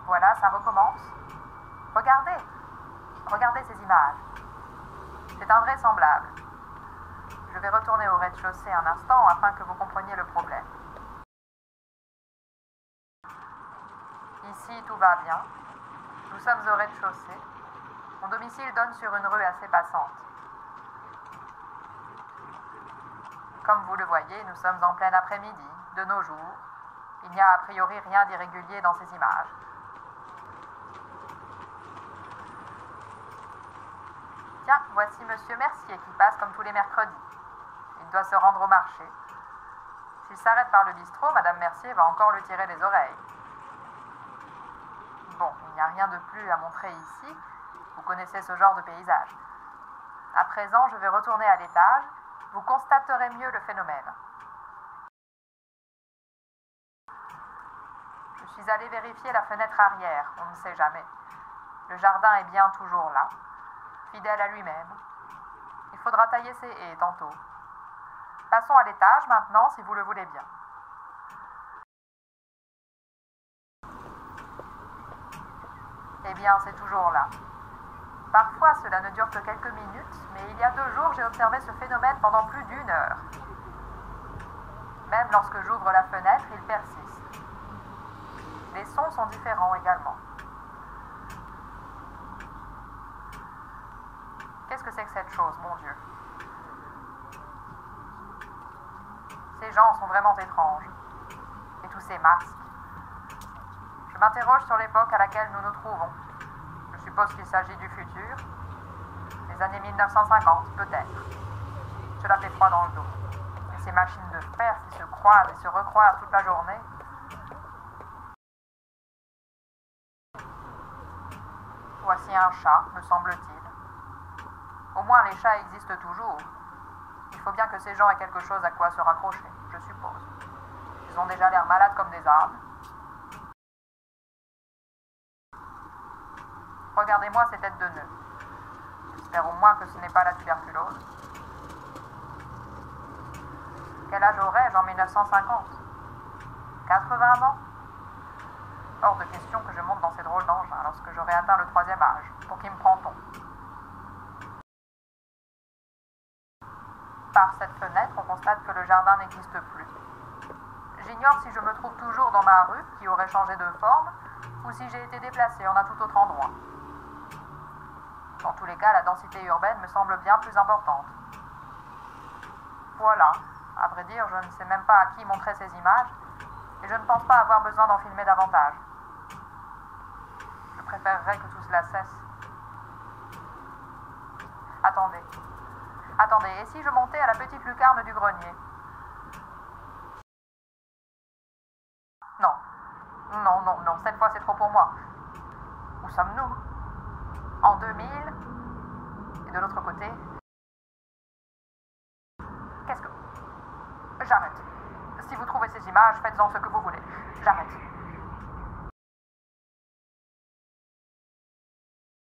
Voilà, ça recommence. Regardez. Regardez ces images. C'est invraisemblable. Je vais retourner au rez-de-chaussée un instant afin que vous compreniez le problème. Ici, tout va bien. Nous sommes au rez-de-chaussée. Mon domicile donne sur une rue assez passante. Comme vous le voyez, nous sommes en plein après-midi, de nos jours. Il n'y a a priori rien d'irrégulier dans ces images. Tiens, voici Monsieur Mercier qui passe comme tous les mercredis. Il doit se rendre au marché. S'il s'arrête par le bistrot, Madame Mercier va encore lui tirer les oreilles. Bon, il n'y a rien de plus à montrer ici. Vous connaissez ce genre de paysage. À présent, je vais retourner à l'étage. Vous constaterez mieux le phénomène. Je suis allée vérifier la fenêtre arrière, on ne sait jamais. Le jardin est bien toujours là, fidèle à lui-même. Il faudra tailler ses haies tantôt. Passons à l'étage maintenant, si vous le voulez bien. Eh bien, c'est toujours là. Parfois, cela ne dure que quelques minutes, mais il y a 2 jours, j'ai observé ce phénomène pendant plus d'1 heure. Même lorsque j'ouvre la fenêtre, il persiste. Les sons sont différents également. Qu'est-ce que c'est que cette chose, mon Dieu? Ces gens sont vraiment étranges. Et tous ces masques. Je m'interroge sur l'époque à laquelle nous nous trouvons. Je suppose qu'il s'agit du futur. Les années 1950, peut-être. Cela fait froid dans le dos. Et ces machines de fer qui se croisent et se recroisent toute la journée. Voici un chat, me semble-t-il. Au moins les chats existent toujours. Il faut bien que ces gens aient quelque chose à quoi se raccrocher, je suppose. Ils ont déjà l'air malades comme des arbres. Regardez-moi ces têtes de nœuds. J'espère au moins que ce n'est pas la tuberculose. Quel âge aurais-je en 1950? 80 ans? Hors de question que je monte dans ces drôles d'engins lorsque j'aurai atteint le 3e âge. Pour qui me prend-on? Par cette fenêtre, on constate que le jardin n'existe plus. J'ignore si je me trouve toujours dans ma rue, qui aurait changé de forme, ou si j'ai été déplacé en un tout autre endroit. Dans tous les cas, la densité urbaine me semble bien plus importante. Voilà. À vrai dire, je ne sais même pas à qui montrer ces images, et je ne pense pas avoir besoin d'en filmer davantage. Je préférerais que tout cela cesse. Attendez. Attendez, et si je montais à la petite lucarne du grenier? Non. Non, non, non, cette fois c'est trop pour moi. Où sommes-nous? En 2000? Et de l'autre côté? Qu'est-ce que... J'arrête. Si vous trouvez ces images, faites-en ce que vous voulez. J'arrête.